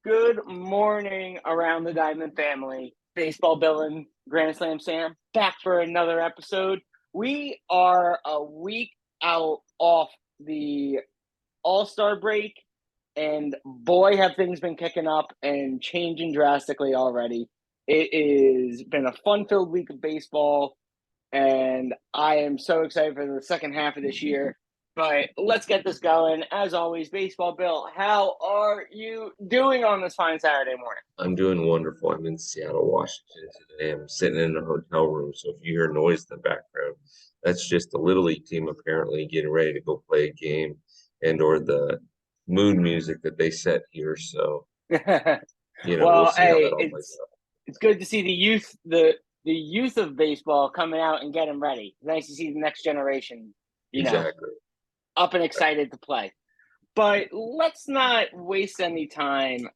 Good morning around the Diamond family. Baseball Bill and Grand Slam Sam back for another episode. We are a week out off the All-Star break, and boy, have things been kicking up and changing drastically already. It has been a fun-filled week of baseball, and I am so excited for the second half of this year. But let's get this going. As always, Baseball Bill, how are you doing on this fine Saturday morning? I'm doing wonderful. I'm in Seattle, Washington today. I'm sitting in a hotel room, so if you hear noise in the background, that's just the Little League team apparently getting ready to go play a game or the mood music that they set here. So, we'll see how that all plays out. It's good to see the youth of baseball coming out and getting ready. It's nice to see the next generation, Exactly. Up and excited to play. But let's not waste any time.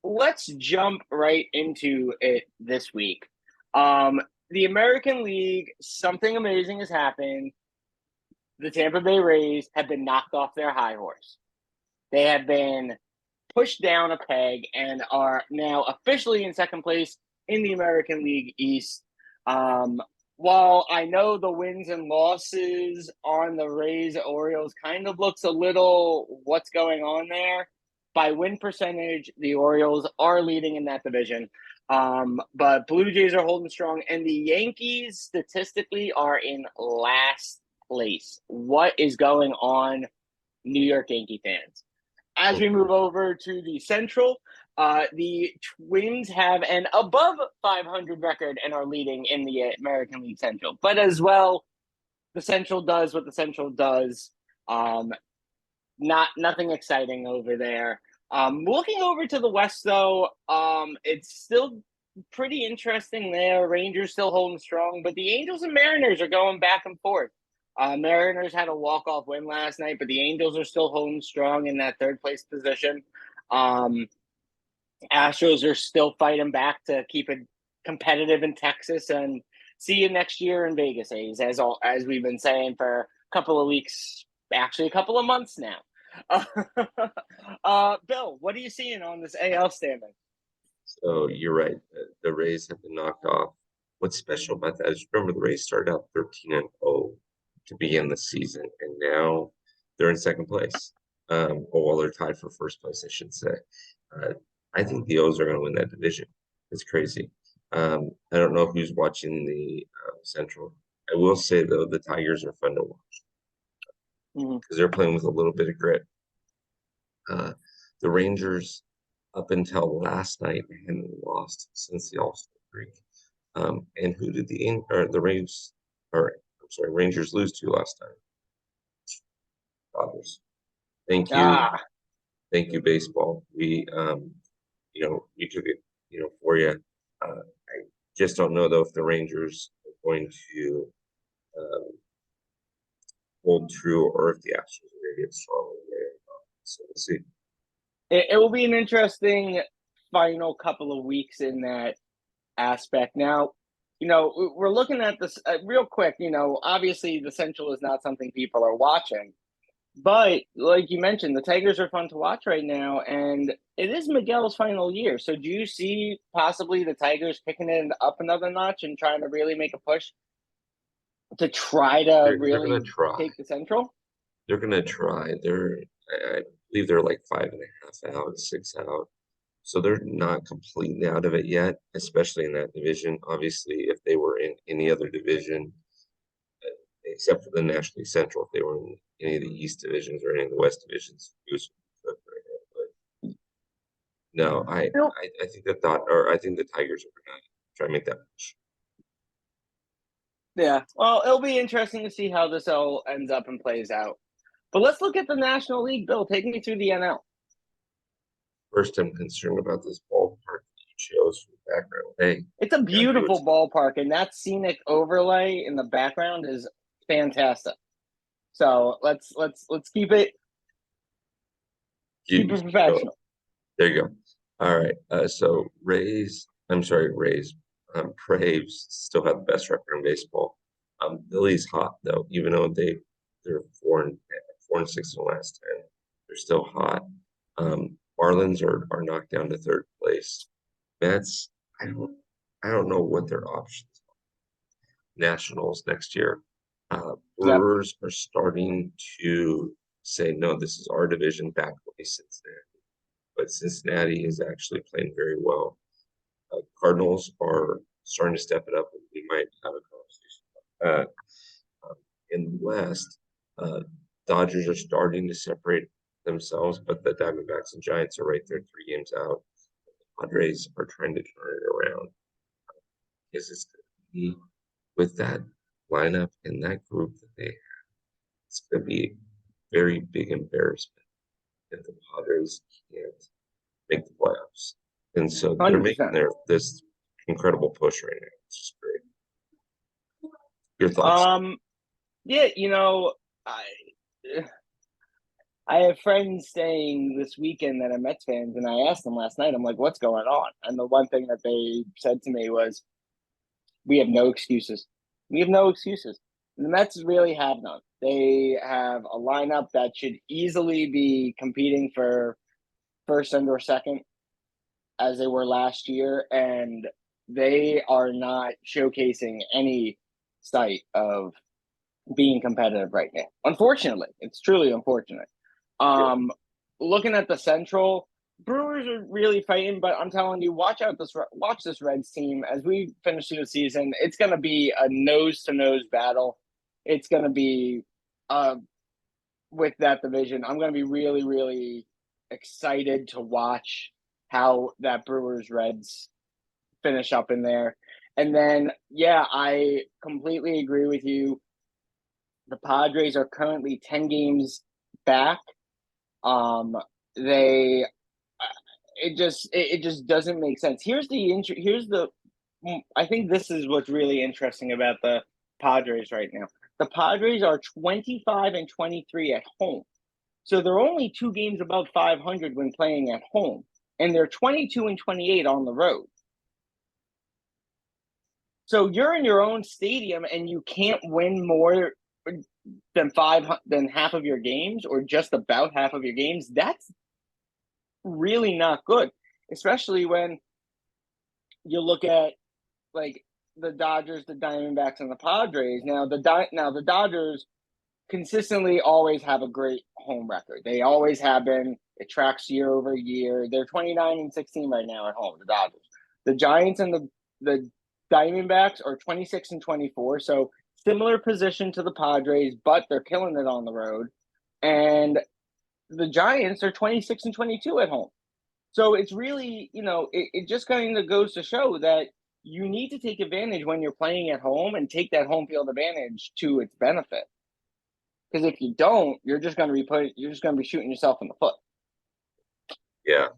Let's jump right into it this week. The American League, something amazing has happened. The Tampa Bay Rays have been knocked off their high horse. They have been pushed down a peg and are now officially in second place in the American League East. While I know the wins and losses on the Rays Orioles kind of looks a little what's going on there, by win percentage, the Orioles are leading in that division. But Blue Jays are holding strong, and the Yankees statistically are in last place. What is going on, New York Yankee fans? As we move over to the Central, the Twins have an above 500 record and are leading in the American League Central. But as well, the Central does what the Central does. Nothing exciting over there. Looking over to the West, though, it's still pretty interesting there. Rangers still holding strong, but the Angels and Mariners are going back and forth. Mariners had a walk-off win last night, but the Angels are still holding strong in that third-place position. Astros are still fighting back to keep it competitive in Texas, and see you next year in Vegas, A's, as we've been saying for a couple of weeks, actually a couple of months now. Bill, what are you seeing on this AL standing? So you're right. The Rays have been knocked off. What's special about that is, remember, the Rays started out 13-0 to begin the season, and now they're in second place. Well, they're tied for first place, I should say. I think the O's are going to win that division. It's crazy. I don't know who's watching the Central. I will say, though, the Tigers are fun to watch because they're playing with a little bit of grit. The Rangers, up until last night, hadn't lost since the All-Star break. And who did Rangers lose to last time? Dodgers. Thank you. Thank you, baseball. We took it, for you. I just don't know, though, if the Rangers are going to hold true or if the Astros are going to get stronger. So we'll see. It will be an interesting final couple of weeks in that aspect. Now, we're looking at this real quick. Obviously the Central is not something people are watching, but like you mentioned, the Tigers are fun to watch right now, and it is Miguel's final year. So do you see possibly the Tigers picking it up another notch and trying to really make a push to try to really take the Central? They're going to try. I believe they're like 5.5 out, 6 out. So they're not completely out of it yet, especially in that division. Obviously, if they were in any other division, except for the National League Central, if they were in any of the East divisions or any of the West divisions, but no, I think I think the Tigers are going to try to make that push. Yeah, well, it'll be interesting to see how this all ends up and plays out. But let's look at the National League. Bill, take me through the NL. First, I'm concerned about this ballpark that you chose from the background. Hey, it's a beautiful ballpark, and that scenic overlay in the background is fantastic. So let's keep it professional. There you go. All right. So Braves still have the best record in baseball. Philly's hot though, even though they're 4-6 in the last 10. They're still hot. Marlins are knocked down to third place. Mets, I don't I don't know what their options are. Nationals next year. Yep. Brewers are starting to say, no, this is our division, back away Cincinnati. But Cincinnati is actually playing very well. Cardinals are starting to step it up, and we might have a conversation about that. In the West, uh, Dodgers are starting to separate themselves, but the Diamondbacks and Giants are right there, 3 games out. The Padres are trying to turn it around. Is this going to be with that lineup and that group that they have? It's going to be a very big embarrassment if the Padres can't make the playoffs. And so they're making 100%. this incredible push right now. It's just great. Your thoughts? Yeah, I I have friends staying this weekend that are Mets fans, and I asked them last night, I'm like, what's going on? And the one thing that they said to me was, we have no excuses. We have no excuses. And the Mets really have none. They have a lineup that should easily be competing for first and or second as they were last year, and they are not showcasing any sight of being competitive right now. Unfortunately, it's truly unfortunate. Yeah. Um, Looking at the Central, Brewers are really fighting, but I'm telling you, watch this Reds team as we finish the season. It's going to be a nose to nose battle. It's going to be with that division. I'm going to be really, really excited to watch how that Brewers Reds finish up in there. And then, yeah, I completely agree with you. The Padres are currently 10 games back. Um, they, it just doesn't make sense. I think this is what's really interesting about the Padres right now. The Padres are 25 and 23 at home. So they're only 2 games above 500 when playing at home, and they're 22 and 28 on the road. So you're in your own stadium and you can't win more than half of your games, or just about half of your games. That's really not good, especially when you look at like the Dodgers, the Diamondbacks, and the Padres. Now the Dodgers consistently always have a great home record. They always have been. It tracks year over year. They're 29 and 16 right now at home, the Dodgers. The Giants and the Diamondbacks are 26 and 24. So similar position to the Padres, but they're killing it on the road. And the Giants are 26 and 22 at home. So it's really, it just kind of goes to show that you need to take advantage when you're playing at home and take that home field advantage to its benefit. Because if you don't, you're just going to be shooting yourself in the foot. Yeah.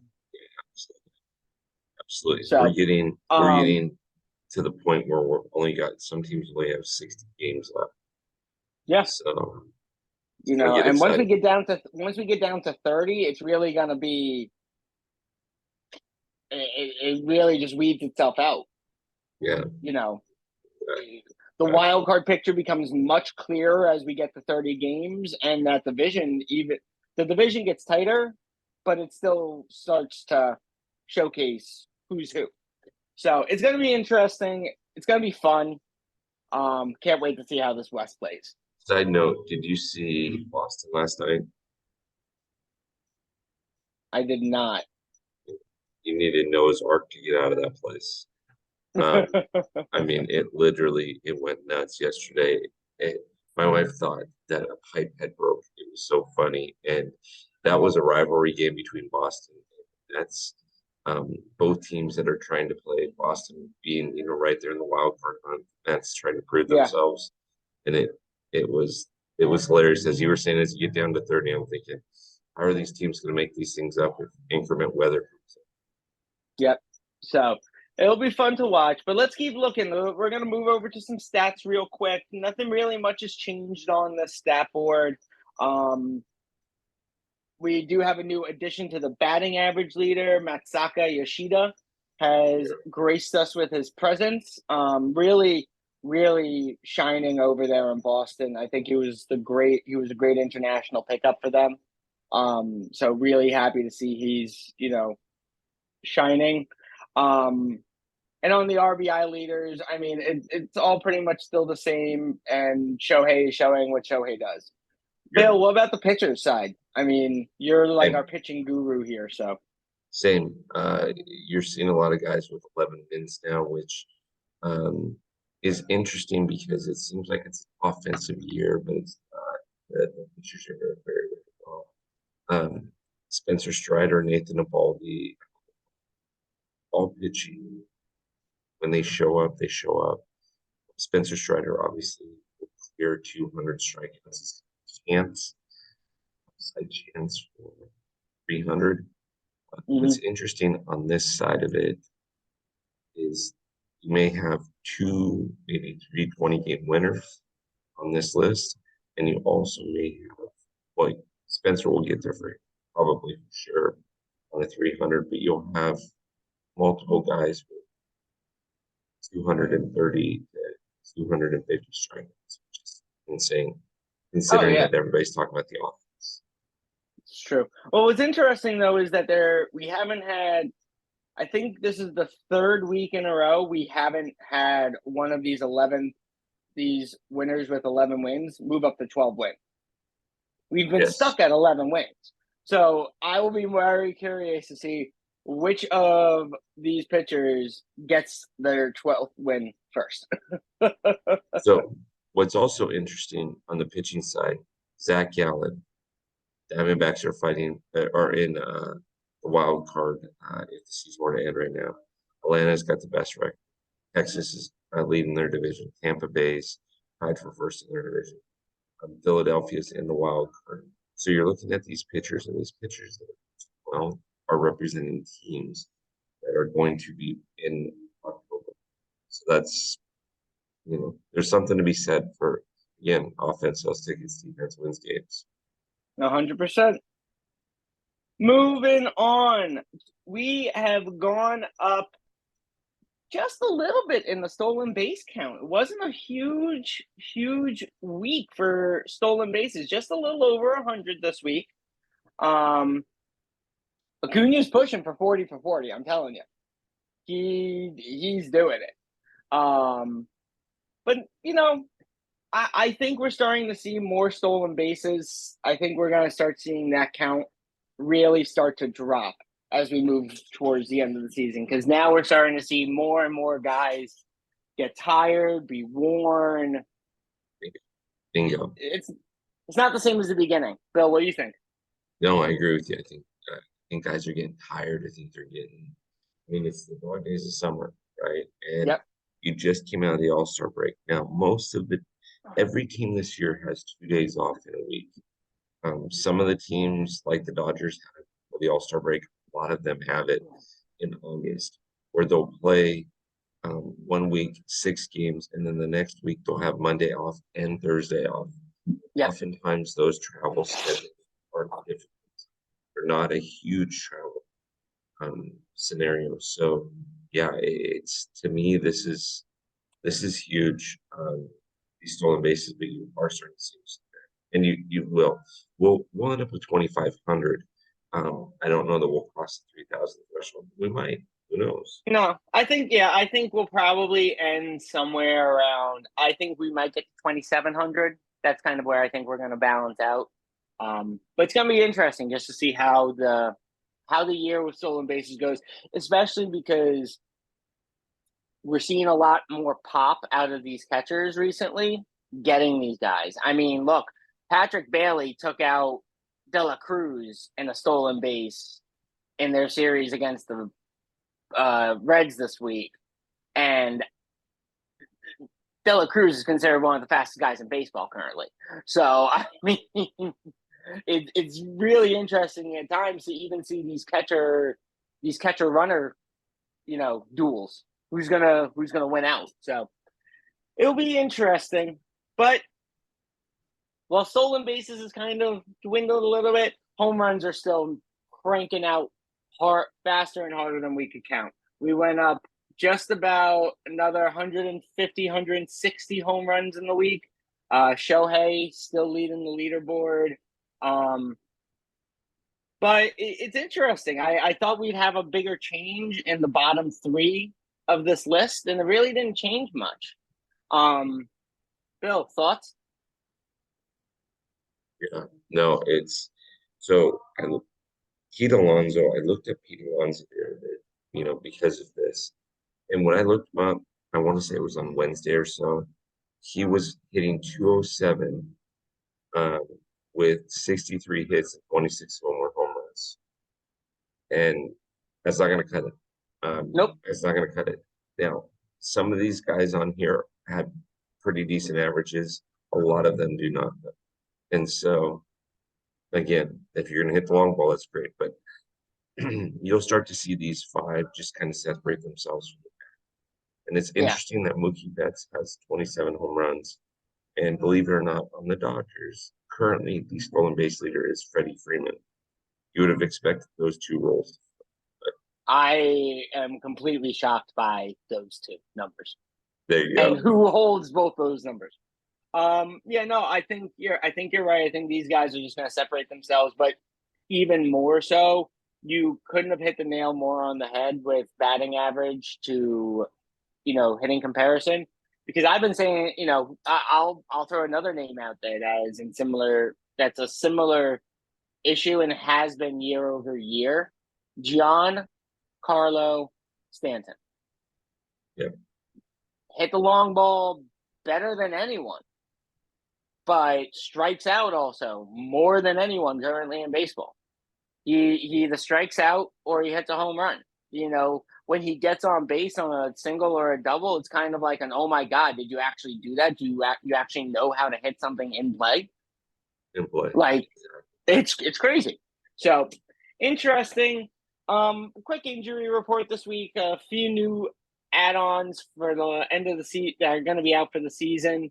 Absolutely. We're So, getting to the point where some teams only have 60 games left. yeah, So it's gonna get and exciting. once we get down to 30, it's really going to be it really just weeds itself out. Yeah. You know, Yeah. the wild card picture becomes much clearer as we get to 30 games, and the division gets tighter, but it still starts to showcase who's who. So it's going to be interesting. It's going to be fun. Can't wait to see how this West plays. Side note, did you see Boston last night? I did not. You needed Noah's Ark to get out of that place. Um, I mean, it went nuts yesterday. My wife thought that a pipe had broken. It was so funny. And that was a rivalry game between Boston and Nets. Both teams that are trying to play, Boston being, right there in the wild card hunt, Nets trying to prove Yeah. themselves. And it was hilarious. As you were saying, as you get down to 30, I'm thinking, how are these teams going to make these things up if increment weather comes up? Yep. So it'll be fun to watch, but let's keep looking. We're going to move over to some stats real quick. Nothing really much has changed on the stat board. We do have a new addition to the batting average leader. Matsaka Yoshida has graced us with his presence. Really, really shining over there in Boston. I think he was a great international pickup for them. So really happy to see he's, shining. Um, and on the RBI leaders, I mean, it's all pretty much still the same. And Shohei is showing what Shohei does. Yep. Bill, what about the pitcher side? I mean, you're like our Same. pitching guru here. So, Same. You're seeing a lot of guys with 11 wins now, which um, is interesting because it seems like it's an offensive year, but it's not. The pitchers are doing very, very well. Spencer Strider, Nathan Eovaldi, all pitching. When they show up, they show up. Spencer Strider obviously will clear 200 strikeouts. Chance, side chance for 300. What's interesting on this side of it is you may have two, maybe three 20-game winners on this list, and you also may have, well, Spencer will get there for probably for sure on the 300, but you'll have multiple guys with 230 to 250 strikeouts, which is insane, oh considering yeah, that everybody's talking about the offense. it's true. Well, what's interesting though is that we haven't had. I think this is the third week in a row we haven't had one of these winners with 11 wins move up to 12 wins. We've been Yes. stuck at 11 wins. So I will be very curious to see which of these pitchers gets their 12th win first. So what's also interesting on the pitching side, Zach Gallen, Diamondbacks are in the wild card if the season were to end right now. Atlanta's got the best record. Texas is leading their division. Tampa Bay's tied for first in their division. Philadelphia's in the wild card. So you're looking at these pitchers, and these pitchers that are representing teams that are going to be in October. So that's there's something to be said for again, offense sells tickets, defense wins games. 100%. Moving on, we have gone up just a little bit in the stolen base count. It wasn't a huge week for stolen bases, just a little over 100 this week. Acuna's pushing for 40 for 40, I'm telling you. He's doing it. But I think we're starting to see more stolen bases. I think we're going to start seeing that count really start to drop as we move towards the end of the season, because now we're starting to see more and more guys get tired, be worn. Bingo. It's not the same as the beginning. Bill, what do you think? No, I agree with you. I think guys are getting tired. I think they're getting. I mean, it's the dog days of summer, right? And Yep. you just came out of the All-Star break. Now, every team this year has 2 days off in a week. Some of the teams, like the Dodgers, have the All-Star break. A lot of them have it in August, where they'll play 1 week, 6 games, and then the next week they'll have Monday off and Thursday off. Yep. Oftentimes, those travel schedules are difficult. They're not a huge travel scenario. So, yeah, it's to me this is huge. These stolen bases, but you are starting to see this, and you will. We'll end up with 2,500. I don't know that we'll cross the 3,000 threshold. We might. Who knows? No, I think we'll probably end somewhere around. I think we might get to 2,700. That's kind of where I think we're going to balance out. But it's going to be interesting just to see how the year with stolen bases goes, especially because we're seeing a lot more pop out of these catchers recently, getting these guys. I mean, look, Patrick Bailey took out De La Cruz in a stolen base in their series against the Reds this week, and De La Cruz is considered one of the fastest guys in baseball currently. So I mean, it's really interesting at times to even see these catcher runner, duels. Who's gonna win out? So it'll be interesting. But while stolen bases is kind of dwindled a little bit, home runs are still cranking out faster and harder than we could count. We went up just about another 150, 160 home runs in the week. Shohei still leading the leaderboard. But it's interesting. I thought we'd have a bigger change in the bottom three of this list, and it really didn't change much. Bill, thoughts? Yeah, no, it's so Pete Alonso. I looked at Pete Alonso the other day, because of this. And when I looked him up, I want to say it was on Wednesday or so. He was hitting 207 um, with 63 hits and 26 more home runs. And that's not going to cut it. Nope. It's not going to cut it. Now, some of these guys on here have pretty decent averages. A lot of them do not. And so, again, if you're going to hit the long ball, that's great. But you'll start to see these five just kind of separate themselves from the pack. And it's Yeah. interesting that Mookie Betts has 27 home runs. And believe it or not, on the Dodgers, currently the stolen base leader is Freddie Freeman. You would have expected those two roles. I am completely shocked by those two numbers There you and go. who holds both those numbers. Yeah, no, I think you're right. I think these guys are just going to separate themselves, but even more so, you couldn't have hit the nail more on the head with batting average to, hitting comparison. Because I've been saying, I'll throw another name out there that is in similar. That's a similar issue and has been year over year. Giancarlo Stanton Yep. hit the long ball better than anyone, but strikes out also more than anyone currently in baseball. He either strikes out or he hits a home run. When he gets on base on a single or a double, it's kind of like an oh my god, did you actually do that? Do you actually know how to hit something in play? In play. Like it's crazy. So interesting. Quick injury report this week. A few new add-ons for the end of the season that are going to be out for the season.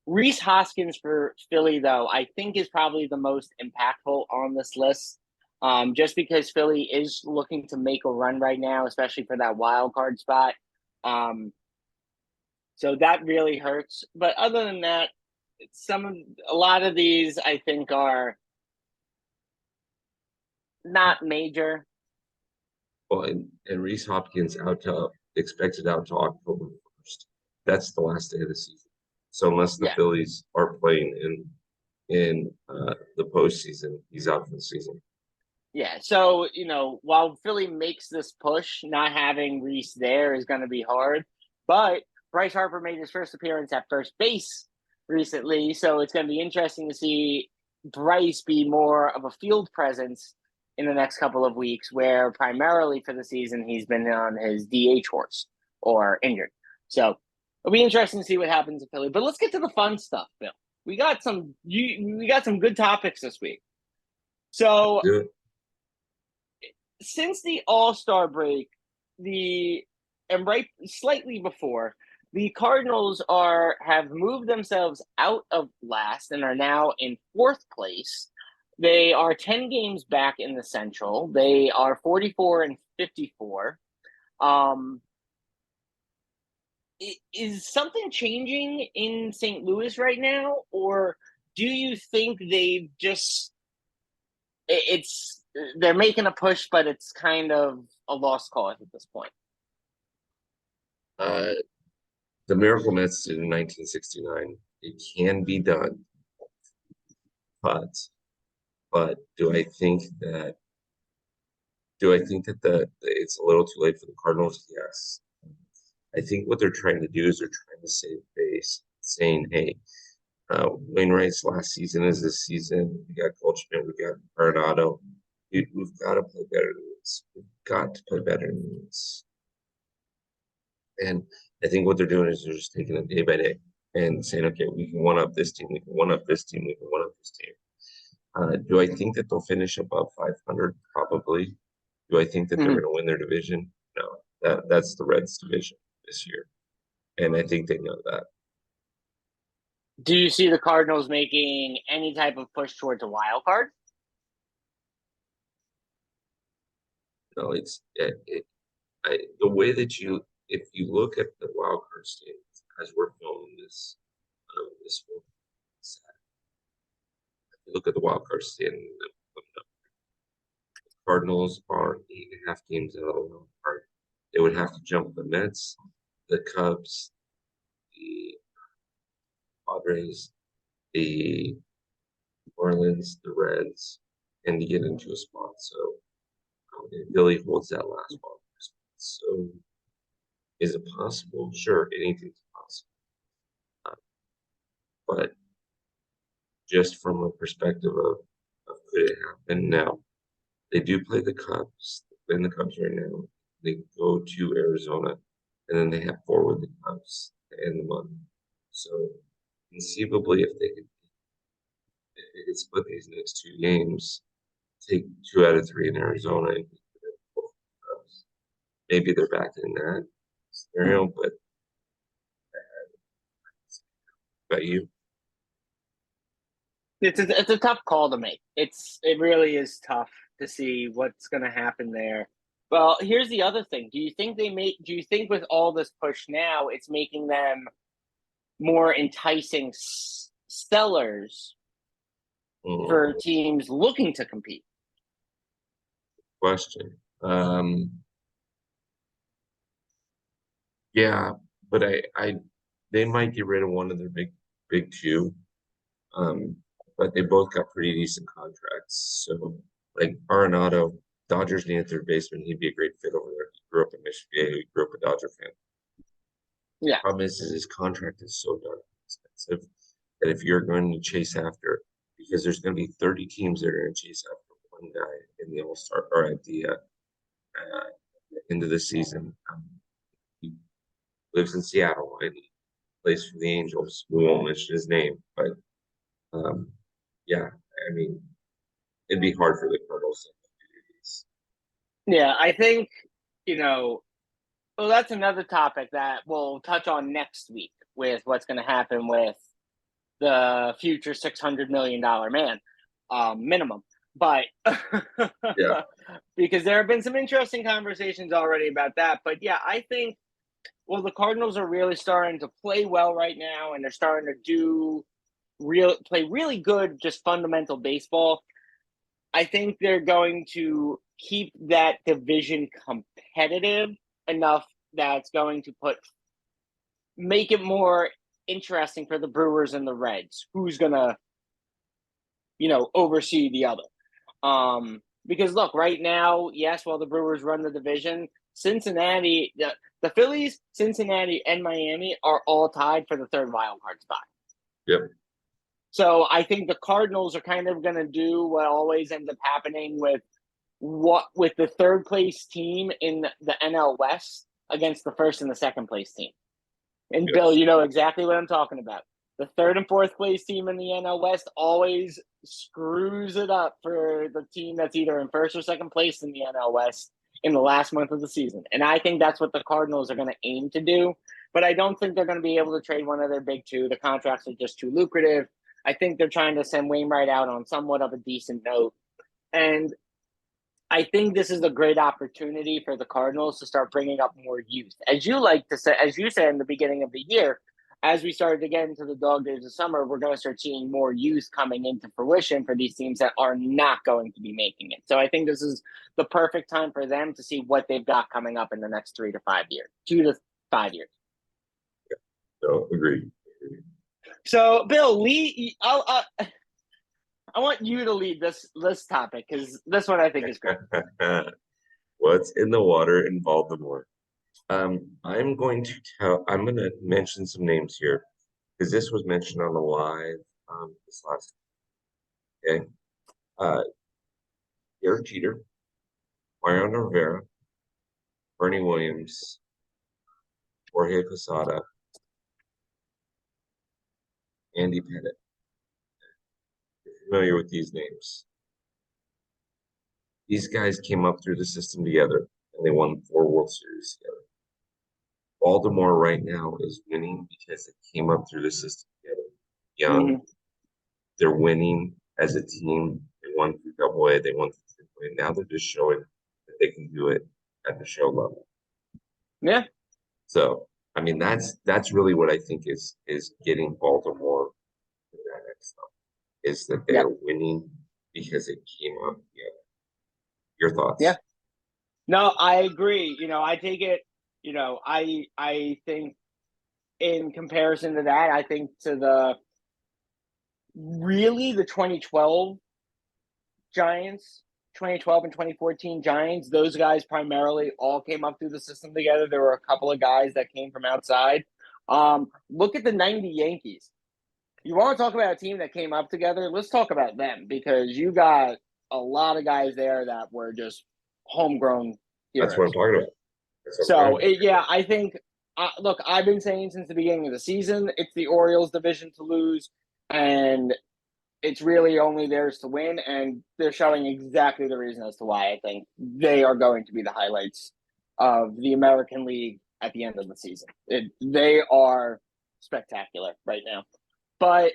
Reese Hoskins for Philly, though, I think is probably the most impactful on this list. Just because Philly is looking to make a run right now, especially for that wild card spot. So that really hurts. But other than that, a lot of these I think are not major. Well, and Reese Hopkins expected out to October 1st. That's the last day of the season. So unless the Yeah. Phillies are playing in the postseason, he's out for the season. Yeah. So, while Philly makes this push, not having Reese there is going to be hard. But Bryce Harper made his first appearance at first base recently. So it's going to be interesting to see Bryce be more of a field presence in the next couple of weeks, where primarily for the season he's been on his DH horse or injured. So it'll be interesting to see what happens in Philly. But let's get to the fun stuff, Bill. We got some good topics this week. So Do it. since the All-Star break, and right slightly before, the Cardinals have moved themselves out of last and are now in fourth place. They are 10 games back in the Central. They are 44 and 54. Um, is something changing in St. Louis right now, or do you think they've just it's they're making a push, but it's kind of a lost cause at this point? Uh, the Miracle Mets did in 1969. It can be done, but do I think that it's a little too late for the Cardinals? Yes. I think what they're trying to do is they're trying to save face, saying, "Hey, Wainwright's last season is this season. We got Goldschmidt, we got Arenado. We've got to play better than this. We've got to play better than this." And I think what they're doing is they're just taking it day by day and saying, "Okay, we can one up this team. We can one up this team. We can one up this team." Do I think that they'll finish above 500? Probably. Do I think that they're Mm-hmm. going to win their division? No. That's the Reds division this year, and I think they know that. Do you see the Cardinals making any type of push towards a wild card? No, the way that if you look at the wild card standings as we're filming this one, if you look at the wild card standing, Cardinals are 8.5 games out of the wild card. They would have to jump the Mets, the Cubs, the Padres, the New Orleans, the Reds, and to get into a spot. So if Philly holds that last wild card spot. So is it possible? Sure, anything's possible. But just from a perspective of could it happen? Now, they do play the Cubs. They play the Cubs right now. They go to Arizona, and then they have 4 with the Cubs to end the month. So conceivably, if they could split these next 2 games, take 2 out of 3 in Arizona, and maybe they're back in that scenario. But about you? It's a tough call to make. It really is tough to see what's going to happen there. Well, here's the other thing. Do you think with all this push now, it's making them more enticing sellers for teams looking to compete? Question. Yeah, but they might get rid of one of their big 2. But they both got pretty decent contracts. So like Arenado, Dodgers need a third baseman. He'd be a great fit over there. He grew up in Michigan. He grew up a Dodger fan. Yeah. Problem is his contract is so darn expensive that if you're going to chase after, because there's going to be 30 teams that are going to chase after one guy in the All-Star or at the end of the season. He lives in Seattle and he plays for the Angels. We won't mention his name, but yeah, I mean, it'd be hard for the Cardinals to do these. Yeah, I think, well, that's another topic that we'll touch on next week with what's going to happen with the future $600 million man, minimum. But Yeah, because there have been some interesting conversations already about that. But yeah, I think, well, the Cardinals are really starting to play well right now, and they're starting to play really good, just fundamental baseball. I think they're going to keep that division competitive enough that's going to make it more interesting for the Brewers and the Reds. Who's gonna, oversee the other? Because look, right now, yes, while the Brewers run the division, Cincinnati, the Phillies, Cincinnati, and Miami are all tied for the third wild card spot. yep. So I think the Cardinals are kind of going to do what always ends up happening with the third place team in the NL West against the first and the second place team. And Yes. Bill, you know exactly what I'm talking about. The third and fourth place team in the NL West always screws it up for the team that's either in first or second place in the NL West in the last month of the season. And I think that's what the Cardinals are going to aim to do. But I don't think they're going to be able to trade one of their big 2. The contracts are just too lucrative. I think they're trying to send Wainwright out on somewhat of a decent note. And I think this is a great opportunity for the Cardinals to start bringing up more youth. As you said in the beginning of the year, as we started to get into the dog days of summer, we're going to start seeing more youth coming into fruition for these teams that are not going to be making it. So I think this is the perfect time for them to see what they've got coming up in the next 3 to 5 years, 2 to 5 years. Yeah. So agreed. So Bill, I want you to lead this topic because this one I think is great. What's in the water in Baltimore? I'm going to mention some names here because this was mentioned on the live this last. Okay, Derek Jeter, Mariano Rivera, Bernie Williams, Jorge Posada, Andy Pettit. You're familiar with these names. These guys came up through the system together and they won 4 World Series together. Baltimore right now is winning because they came up through the system together. Young, Mm-hmm. They're winning as a team. They won through Double-A, they won through AAA. Now they're just showing that they can do it at the show level. Yeah. So, I mean, that's really what I think is getting Baltimore to that next level, is that they're winning because it came up together. Your thoughts? Yeah. No, I agree. I take it, I think in comparison to that, I think to the 2012 Giants, 2012 and 2014 Giants, those guys primarily all came up through the system together. There were a couple of guys that came from outside. Look at the 90 Yankees. You want to talk about a team that came up together? Let's talk about them because you got a lot of guys there that were just homegrown That's what I'm heroes. talking about. That's what I'm So, talking about. yeah, I think, look, I've been saying since the beginning of the season, it's the Orioles division to lose, and it's really only theirs to win, and they're showing exactly the reason as to why I think they are going to be the highlights of the American League at the end of the season. They are spectacular right now. But,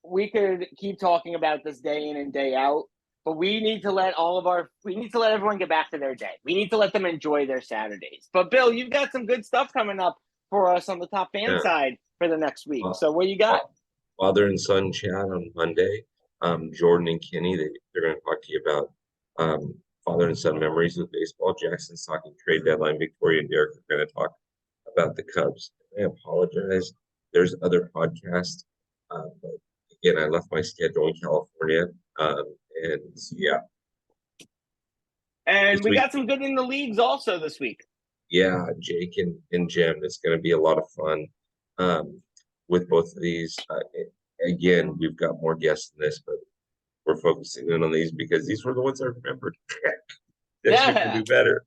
we could keep talking about this day in and day out, but we need to let everyone get back to their day. We need to let them enjoy their Saturdays. But Bill, you've got some good stuff coming up for us on the top fan Yeah. side for the next week. Uh, So what you got? Father and son chat on Monday. Jordan and Kenny, they're going to talk to you about father and son memories with baseball. Jackson's talking trade deadline. Victoria and Derek are going to talk about the Cubs. I apologize. There's other podcasts, but again, I left my schedule in California, and yeah, this And we week, got some good in the leagues also this week. yeah, Jake and Jim. It's going to be a lot of fun with both of these. Again, we've got more guests than this, but we're focusing in on these because these were the ones I remembered. Next week will Yeah. be better.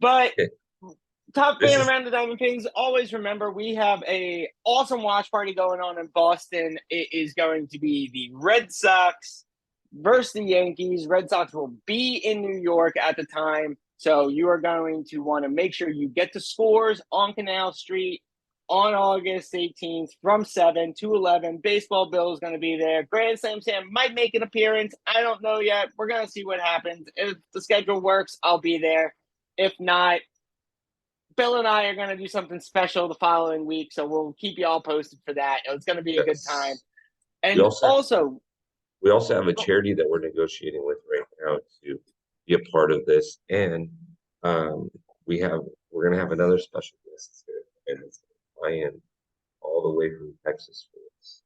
But Okay. top This fan is around the Diamond Kings, always remember we have a awesome watch party going on in Boston. It is going to be the Red Sox versus the Yankees. Red Sox will be in New York at the time. So you are going to want to make sure you get the scores on Canal Street on August 18th from 7 to 11. Baseball Bill is going to be there. Grand Slam Sam might make an appearance. I don't know yet. We're going to see what happens. If the schedule works, I'll be there. If not, Bill and I are going to do something special the following week, so we'll keep you all posted for that. It's going to be a good time. yes. We And also also, we also have a charity that we're negotiating with right now to be a part of this, and um, we're going to have another special guest here, and it's flying all the way from Texas for this.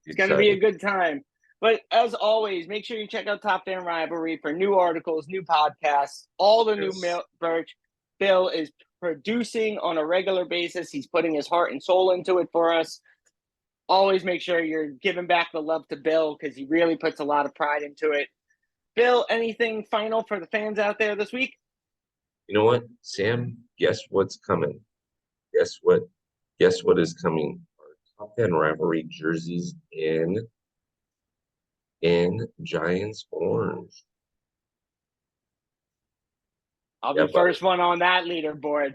it's going to be a good time. But as always, make sure you check out Top Fan Rivalry for new articles, new podcasts, all the new merch. Bill is producing on a regular basis. He's putting his heart and soul into it for us. Always make sure you're giving back the love to Bill because he really puts a lot of pride into it. Bill, anything final for the fans out there this week? You know what, Sam? Guess what's coming? Guess what? Guess what is coming? Our Top Fan Rivalry jerseys in Giants orange. I'll be first one on that leaderboard.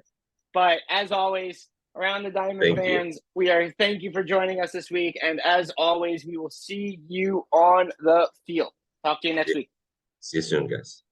But as always, around the Diamond fans, thank you for joining us this week. And as always, we will see you on the field. Talk to you next week. See you soon, guys.